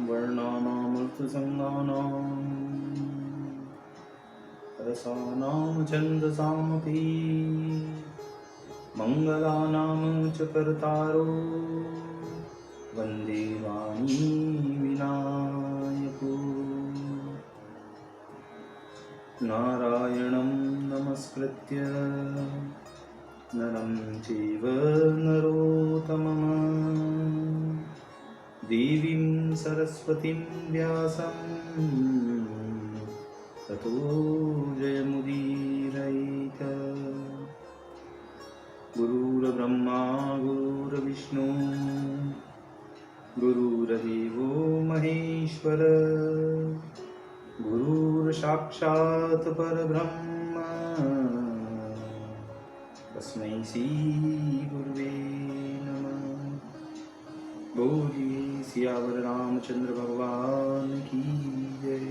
वर्णानामर्थसङ्गानां रसानां छन्दसामपि मङ्गलानां च कर्तारो वन्दे वाणी विनायको नारायणं नमस्कृत्य नरं चैव नरोत्तमं देवीं सरस्वतीं व्यासं ततो जयमुदीरयेत्। गुरुर्ब्रह्मा गुरुर्विष्णु गुरुर्देवो महेश्वर गुरुर्साक्षात् परब्रह्म तस्मै श्री गुरुवे नमः। बोलिए सियावर रामचंद्र भगवान की जय।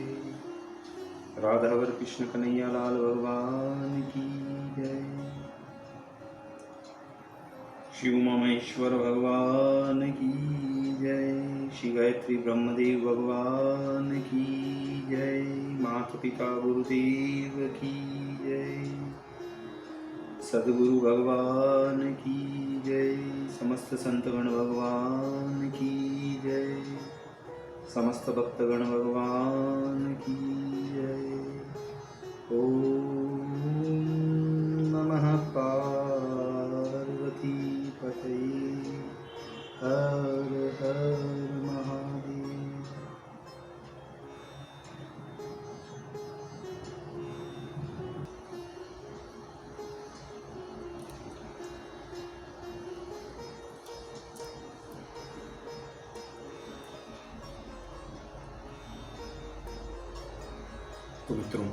राधावर कृष्ण कन्हैया लाल भगवान की जय। शिव ममेश्वर भगवान की जय। श्री गायत्री ब्रह्मदेव भगवान की जय। माता पिता गुरुदेव की जय। सद्गुरु भगवान की जय। समस्त संतगण भगवान की जय। समस्त भक्तगण भगवान की जय। ओम नमः पार्वती पतये हर हर महादेव। तो मित्रों,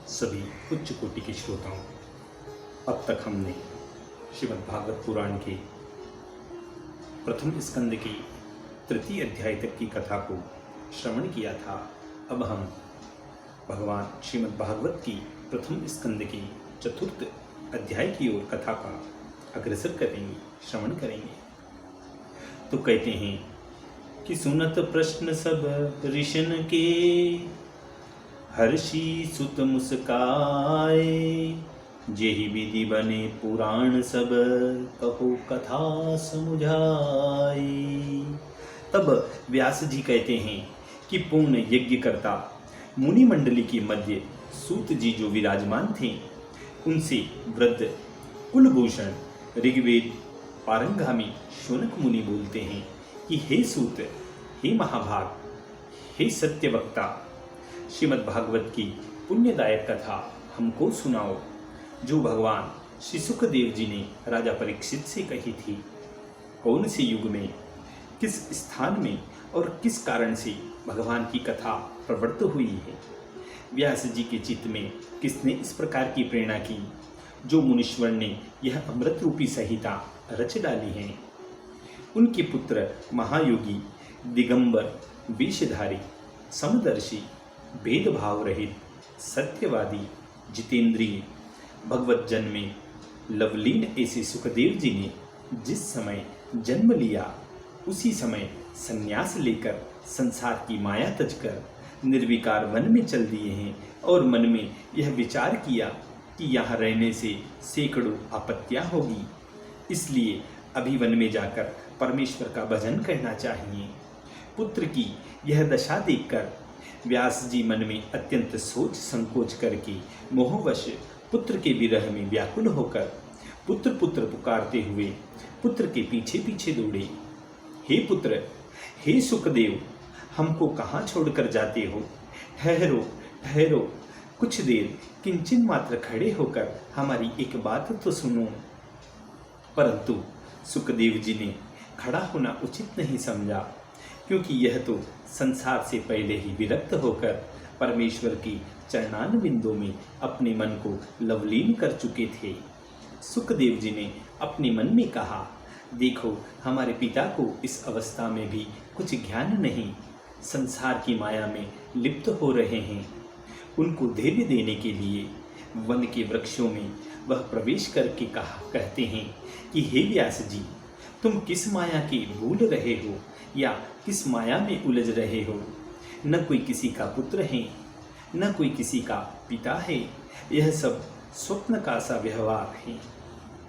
सभी उच्च कोटि के श्रोताओं, अब तक हमने श्रीमद् भागवत पुराण के प्रथम स्कंद के तृतीय अध्याय तक की कथा को श्रवण किया था। अब हम भगवान श्रीमद् भागवत की प्रथम स्कंद के चतुर्थ अध्याय की ओर कथा का अग्रसर करेंगे, श्रवण करेंगे। तो कहते हैं कि सुनत प्रश्न सब ऋषिन के, हर्षि सुत मुस्काए, जेहि विधि बने पुराण सब, कहो कथा समुझाए। तब व्यास जी कहते हैं कि पूर्ण यज्ञ करता मुनि मंडली के मध्य सूत जी जो विराजमान थे, उनसे वृद्ध कुलभूषण ऋग्वेद पारंगामी शौनक मुनि बोलते हैं कि हे सूत, हे महाभाग, हे सत्यवक्ता, श्रीमद् भागवत की पुण्यदायक कथा हमको सुनाओ, जो भगवान श्री सुखदेव जी ने राजा परीक्षित से कही थी। कौन से युग में, किस स्थान में और किस कारण से भगवान की कथा प्रवृत्त हुई है। व्यास जी के चित्त में किसने इस प्रकार की प्रेरणा की, जो मुनीश्वर ने यह अमृत रूपी संहिता रच डाली है। उनके पुत्र महायोगी, दिगंबर, वेशधारी, समदर्शी, भेदभाव रहित, सत्यवादी, जितेंद्रिय, भगवत जन में लवलीन ऐसे सुखदेव जी ने जिस समय जन्म लिया, उसी समय संन्यास लेकर संसार की माया तजकर निर्विकार वन में चल दिए हैं और मन में यह विचार किया कि यहाँ रहने से सैकड़ों आपत्तियाँ होगी, इसलिए अभी वन में जाकर परमेश्वर का भजन करना चाहिए। पुत्र की यह दशा देखकर व्यास जी मन में अत्यंत सोच संकोच करके मोहवश पुत्र के विरह में व्याकुल होकर पुत्र पुत्र पुकारते हुए पुत्र के पीछे पीछे दौड़े। हे पुत्र, हे सुखदेव, हमको कहाँ छोड़कर जाते हो? ठहरो ठहरो, कुछ देर किंचन मात्र खड़े होकर हमारी एक बात तो सुनो। परंतु सुखदेव जी ने खड़ा होना उचित नहीं समझा, क्योंकि यह तो संसार से पहले ही विरक्त होकर परमेश्वर की चरणान बिंदों में अपने मन को लवलीन कर चुके थे। सुखदेव जी ने अपने मन में कहा, देखो हमारे पिता को इस अवस्था में भी कुछ ज्ञान नहीं, संसार की माया में लिप्त हो रहे हैं। उनको धैर्य देने के लिए वन के वृक्षों में वह प्रवेश करके कहते हैं कि हे व्यास जी, तुम किस माया के भूल रहे हो या किस माया में उलझ रहे हो। न कोई किसी का पुत्र है, न कोई किसी का पिता है, यह सब स्वप्न का सा व्यवहार है।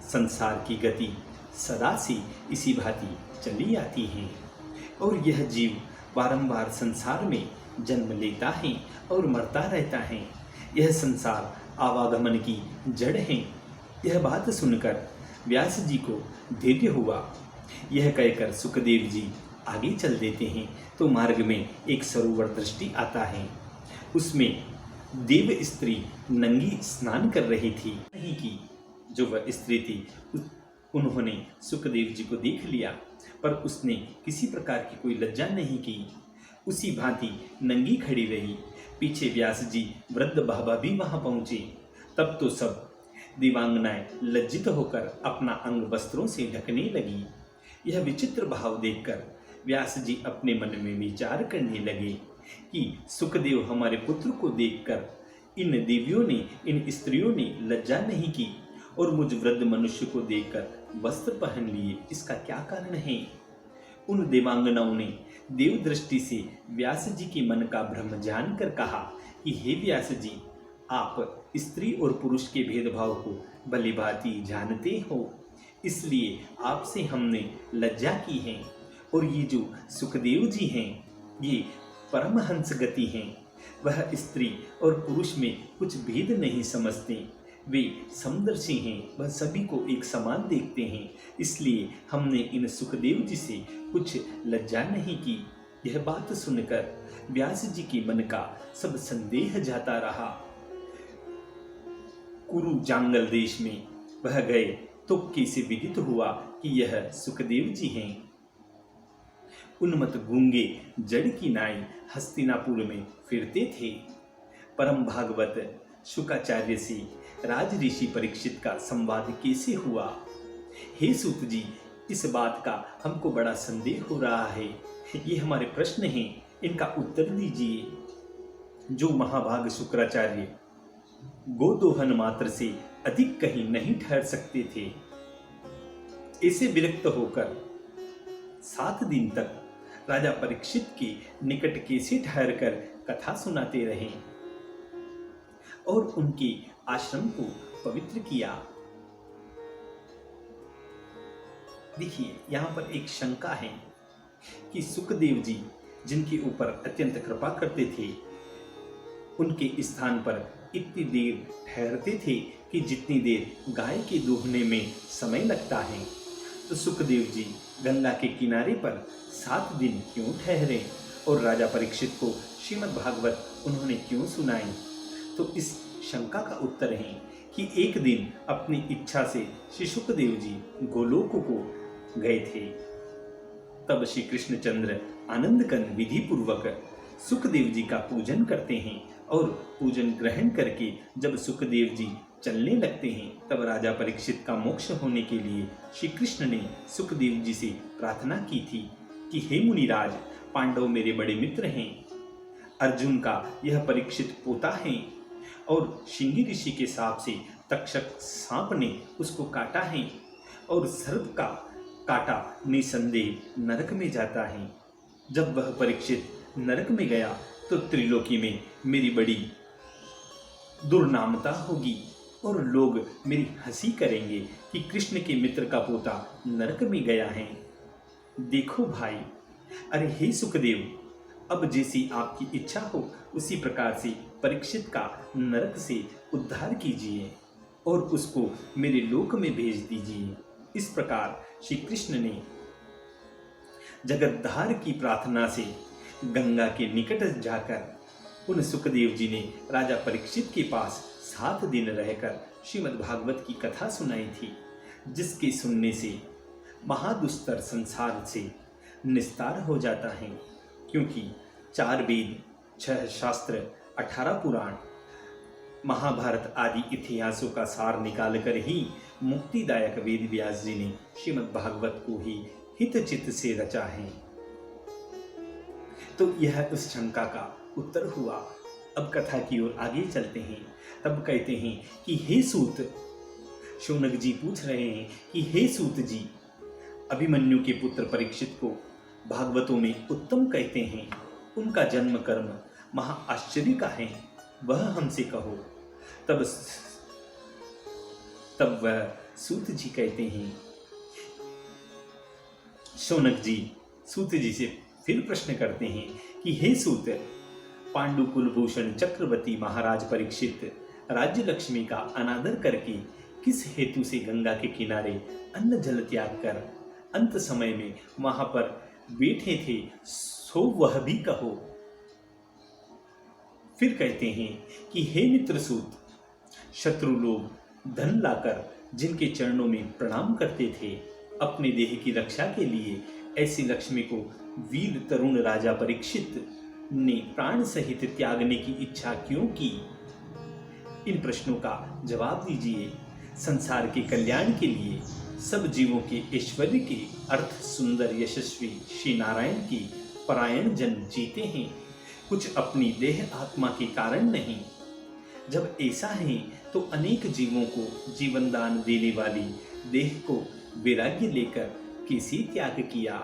संसार की गति सदा से इसी भांति चली आती है और यह जीव बारंबार संसार में जन्म लेता है और मरता रहता है। यह संसार आवागमन की जड़ है। यह बात सुनकर व्यास जी को धैर्य हुआ। यह कहकर सुखदेव जी आगे चल देते हैं तो मार्ग में एक सरोवर दृष्टि आता है। उसमें देव स्त्री नंगी स्नान कर रही थी। नहीं की जो वह स्त्री थी, उन्होंने सुखदेव जी को देख लिया, पर उसने किसी प्रकार की कोई लज्जा नहीं की। उसी भांति नंगी खड़ी रही। पीछे व्यास जी वृद्ध बाबा भी वहां पहुंचे। तब तो सब दिवांगनाएं लज्जित होकर अपना अंग वस्त्रों से ढकने लगी। यह विचित्र भाव देखकर व्यास जी अपने मन में विचार करने लगे कि सुखदेव हमारे पुत्र को देखकर इन देवियों ने, इन स्त्रियों ने लज्जा नहीं की और मुझ वृद्ध मनुष्य को देखकर वस्त्र पहन लिए। इसका क्या कारण है? उन देवांगनाओं ने देव दृष्टि से व्यास जी के मन का भ्रम जानकर कहा कि हे व्यास जी, आप स्त्री और पुरुष के भेदभाव को भलीभांति जानते हो, इसलिए आपसे हमने लज्जा की है। और ये जो सुखदेव जी हैं, ये परमहंस गति हैं। वह स्त्री और पुरुष में कुछ भेद नहीं समझते। वे समदर्शी हैं, वह सभी को एक समान देखते हैं। इसलिए हमने इन सुखदेव जी से कुछ लज्जा नहीं की। यह बात सुनकर व्यास जी के मन का सब संदेह जाता रहा। कुरु जांगल देश में वह गए तो कैसे विदित हुआ कि यह सुखदेव जी हैं। उन्मत्त गूंगे जड़ की नाई हस्तिनापुर में फिरते थे। परम भागवत शुकाचार्य से राज ऋषि परीक्षित का संवाद कैसे हुआ? हे सूत जी, इस बात का हमको बड़ा संदेह हो रहा है। ये हमारे प्रश्न हैं, इनका उत्तर दीजिए। जो महाभाग शुक्राचार्य गोदोहन मात्र से अधिक कहीं नहीं ठहर सकते थे, ऐसे विरक्त होकर 7 दिन तक राजा परीक्षित के निकट कैसे ठहर कर कथा सुनाते रहे और उनके आश्रम को पवित्र किया। देखिए, यहाँ पर एक शंका है कि सुखदेव जी जिनके ऊपर अत्यंत कृपा करते थे, उनके स्थान पर इतनी देर ठहरते थे कि जितनी देर गाय के दूहने में समय लगता है। तो सुखदेव जी गंगा के किनारे पर 7 दिन क्यों ठहरे और राजा परीक्षित को श्रीमद् भागवत उन्होंने क्यों सुनाई? तो इस शंका का उत्तर है कि एक दिन अपनी इच्छा से श्री सुखदेव जी गोलोक को गए थे। तब श्री कृष्णचंद्र आनंदकन विधि पूर्वक सुखदेव जी का पूजन करते हैं और पूजन ग्रहण करके जब सुखदेव जी चलने लगते हैं, तब राजा परीक्षित का मोक्ष होने के लिए श्री कृष्ण ने सुखदेव जी से प्रार्थना की थी कि हे मुनिराज, पांडव मेरे बड़े मित्र हैं। अर्जुन का यह परीक्षित पोता है और शिंगी ऋषि के साप से तक्षक सांप ने उसको काटा है और सर्प का काटा निसंदेह नरक में जाता है। जब वह परीक्षित नरक में गया तो त्रिलोकी में मेरी बड़ी दुर्नामता होगी और लोग मेरी हंसी करेंगे कि कृष्ण के मित्र का पोता नरक में गया है। देखो भाई, अरे हे सुखदेव, अब जैसी आपकी इच्छा हो उसी प्रकार से परीक्षित का नरक से उद्धार कीजिए और उसको मेरे लोक में भेज दीजिए। इस प्रकार श्री कृष्ण ने जगद्धार की प्रार्थना से गंगा के निकट जाकर उन सुखदेव जी ने राजा परीक्षित के पास 7 दिन रहकर श्रीमद् भागवत की कथा सुनाई थी, जिसके सुनने से महादुस्तर संसार से निस्तार हो जाता है। क्योंकि 4 वेद, 6 शास्त्र, 18 पुराण, महाभारत आदि इतिहासों का सार निकालकर ही मुक्तिदायक वेद व्यास जी ने श्रीमद् भागवत को ही हितचित से रचा है। तो यह उस शंका का उत्तर हुआ। अब कथा की ओर आगे चलते हैं। तब कहते हैं कि हे सूत, शौनक जी पूछ रहे हैं कि हे सूत जी, अभिमन्यु के पुत्र परीक्षित को भागवतों में उत्तम कहते हैं, उनका जन्म कर्म महा आश्चर्य का है, वह हमसे कहो। तब तब वह सूत जी कहते हैं, शौनक जी सूत जी से फिर प्रश्न करते हैं कि हे सूत, पांडु कुलभूषण चक्रवर्ती महाराज परीक्षित राज्य लक्ष्मी का अनादर करके किस हेतु से गंगा के किनारे अन्न जल त्याग कर अंत समय में वहां पर बैठे थे, सो वह भी कहो। फिर कहते हैं कि हे मित्रसूत, शत्रु लोग धन लाकर जिनके चरणों में प्रणाम करते थे, अपने देह की रक्षा के लिए ऐसी लक्ष्मी को वीर तरुण राजा परीक्षित ने प्राण सहित त्यागने की इच्छा क्यों की? इन प्रश्नों का जवाब दीजिए। संसार के कल्याण के लिए, सब जीवों के ऐश्वर्य के अर्थ सुंदर यशस्वी श्री नारायण की परायण जन जीते हैं, कुछ अपनी देह आत्मा के कारण नहीं। जब ऐसा है तो अनेक जीवों को जीवन दान देने वाली देह को वैराग्य लेकर किसी त्याग किया?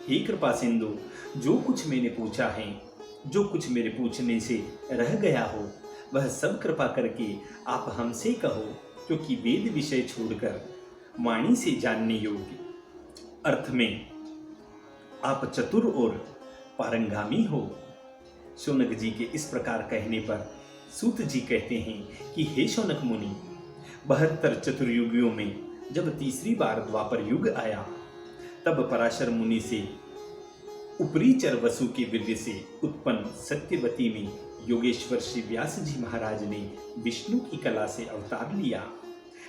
हे कृपा सिंधु, जो कुछ मैंने पूछा है, जो कुछ मेरे पूछने से रह गया हो, वह सब कृपा करके आप हमसे कहो, क्योंकि वेद विषय छोड़कर वाणी से जानने योग्य अर्थ में आप चतुर और पारंगामी हो। शौनक जी के इस प्रकार कहने पर सूत जी कहते हैं कि हे शौनक मुनि, 72 चतुर्युगियों में जब तीसरी बार द्वापर युग आया, तब पराशर मुनि से उपरीचर वसु के वीर्य से उत्पन्न सत्यवती में योगेश्वर श्री व्यास जी महाराज ने विष्णु की कला से अवतार लिया।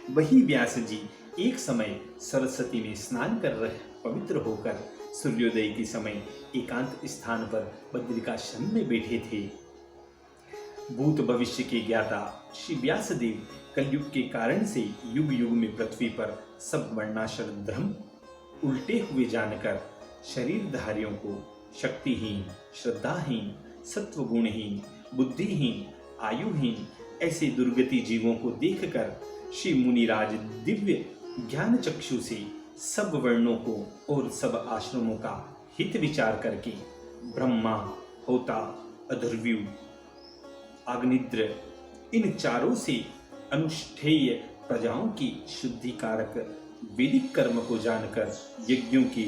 वही व्यास जी एक समय सरस्वती में स्नान कर रहे पवित्र होकर सूर्योदय के समय एकांत स्थान पर बद्रिकाश्रम में बैठे थे। भूत भविष्य के ज्ञाता श्री व्यास देव कलयुग के कारण से युग युग में पृथ्वी पर सब वर्णाश्रम धर्म उल्टे हुए जानकर शरीरधारियों को शक्तिहीन, श्रद्धाहीन, सत्वगुणहीन, बुद्धिहीन, आयुहीन ऐसे दुर्गति जीवों को देखकर श्री मुनिराज दिव्य ज्ञान चक्षु से सब वर्णों को और सब आश्रमों का हित विचार करके ब्रह्मा, होता, अधर्व्यू, अग्निद्र इन चारों से अनुष्ठेय प्रजाओं की शुद्धिकारक वैदिक कर्म को जानकर यज्ञों के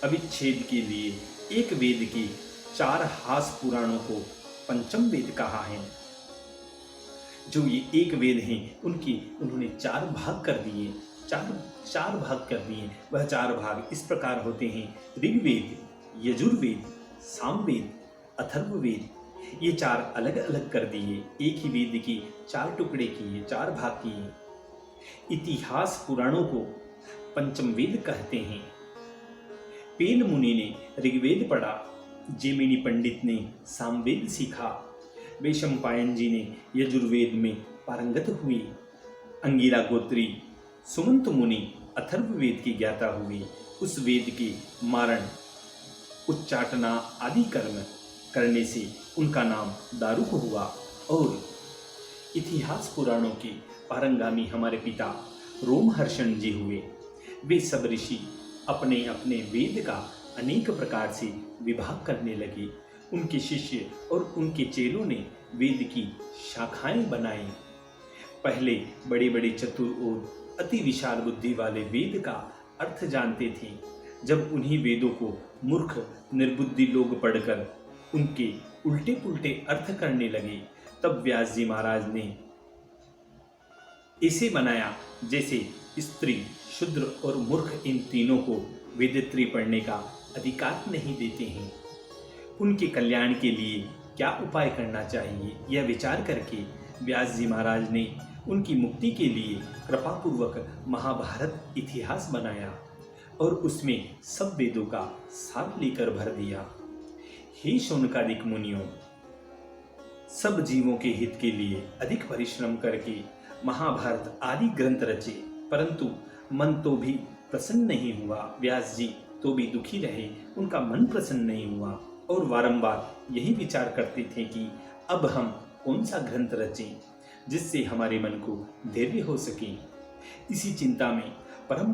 अविच्छेद के लिए एक वेद के 4 हास पुराणों को पंचम वेद कहा है। जो ये एक वेद हैं उन्होंने 4 भाग कर दिए, चार भाग कर दिए। वह 4 भाग इस प्रकार होते हैं: ऋग्वेद, यजुर्वेद, सामवेद, अथर्ववेद। ये 4 अलग अलग कर दिए, एक ही वेद के 4 टुकड़े किए, 4 भाग किए। इतिहास पुराणों को पंचम वेद कहते हैं। पेन मुनि ने ऋग्वेद पढ़ा, जेमिनी पंडित ने सामवेद सीखा, वैशंपायन जी ने यजुर्वेद में पारंगत हुए, अंगिरा गोत्री सुमंत मुनि अथर्ववेद के ज्ञाता हुए। उस वेद के मारण, उच्चाटना आदि कर्म करने से उनका नाम दारुक हुआ। और इतिहास पुराणों के पारंगामी हमारे पिता रोमहर्षण जी हुए। वे सब ऋषि अपने अपने वेद का अनेक प्रकार से विभाग करने लगे। उनके शिष्य और उनके चेलों ने वेद की शाखाएं बनाई। पहले बड़े बड़े चतुर और अति विशाल बुद्धि वाले वेद का अर्थ जानते थे। जब उन्हीं वेदों को मूर्ख निर्बुद्धि लोग पढ़कर उनके उल्टे पुल्टे अर्थ करने लगे, तब व्यास जी महाराज ने इसे बनाया जैसे स्त्री, शूद्र और मूर्ख इन तीनों को वेदत्री पढ़ने का अधिकार नहीं देते हैं। उनके कल्याण के लिए क्या उपाय करना चाहिए, यह विचार करके व्यास जी महाराज ने उनकी मुक्ति के लिए कृपापूर्वक महाभारत इतिहास बनाया और उसमें सब वेदों का सार लेकर भर दिया। हे शौनकादिक मुनियों, सब जीवों के हित के लिए अधिक परिश्रम करके महाभारत आदि ग्रंथ रचे, परंतु मन तो भी प्रसन्न नहीं हुआ। व्यास जी तो भी दुखी रहे, उनका मन प्रसन्न नहीं हुआ और बारंबार यही विचार करते थे कि अब हम कौन सा ग्रंथ रचें जिससे हमारे मन को धैर्य हो सके इसी चिंता में परम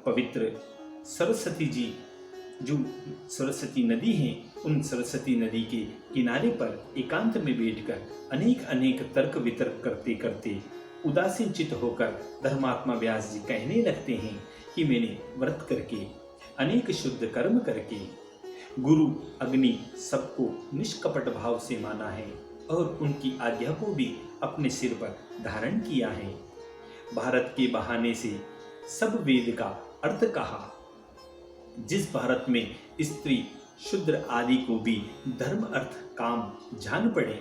पवित्र सरस्वती जी, जो सरस्वती नदी है, उन सरस्वती नदी के किनारे पर एकांत में बैठकर अनेक अनेक तर्क वितर्क करते करते उदासीन चित होकर धर्मात्मा व्यास जी कहने लगते हैं कि मैंने व्रत करके, अनेक शुद्ध कर्म करके गुरु अग्नि सबको निष्कपट भाव से माना है और उनकी आज्ञा को भी अपने सिर पर धारण किया है। भारत के बहाने से सब वेद का अर्थ कहा। जिस भारत में स्त्री शूद्र आदि को भी धर्म अर्थ काम जान पड़े,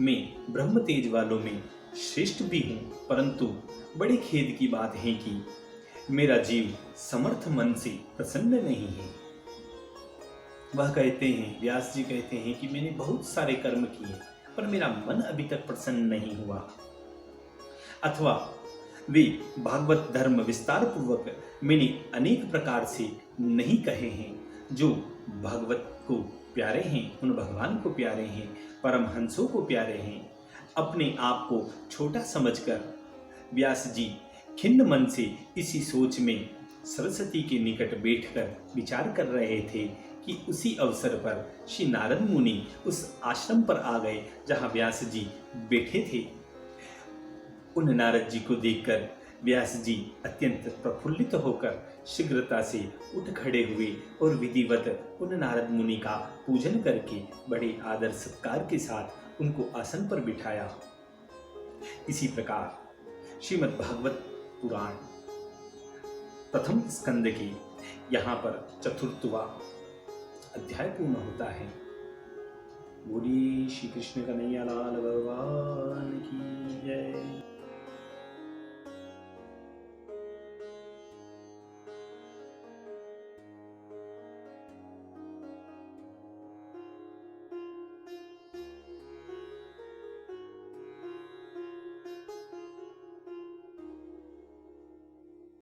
मैं ब्रह्म तेज वालों में श्रेष्ठ भी हूँ, परंतु बड़े खेद की बात है कि मेरा जीव समर्थ मन से प्रसन्न नहीं है। वह कहते हैं, व्यास जी कहते हैं कि मैंने बहुत सारे कर्म किए पर मेरा मन अभी तक प्रसन्न नहीं हुआ। अथवा वे भागवत धर्म विस्तार पूर्वक मैंने अनेक प्रकार से नहीं कहे हैं, जो भागवत को प्यारे हैं, उन भगवान को प्यारे हैं, परमहंसों को प्यारे हैं। अपने आप को छोटा समझकर व्यास जी खिन्न मन से इसी सोच में सरस्वती के निकट बैठकर विचार कर रहे थे कि उसी अवसर पर श्री नारद मुनि उस आश्रम पर आ गए जहाँ व्यास जी बैठे थे। उन नारद जी को देखकर व्यास जी अत्यंत प्रफुल्लित होकर शीघ्रता से उठ खड़े हुए और विधिवत उन नारद मुनि का पूजन करके बड़े आदर सत्कार के साथ उनको आसन पर बिठाया। इसी प्रकार श्रीमद् भागवत पुराण प्रथम स्कंद के यहाँ पर चतुर्थवा अध्याय पूर्ण होता है। बोलिए श्री कृष्ण कन्हैया लाल भगवान की जय।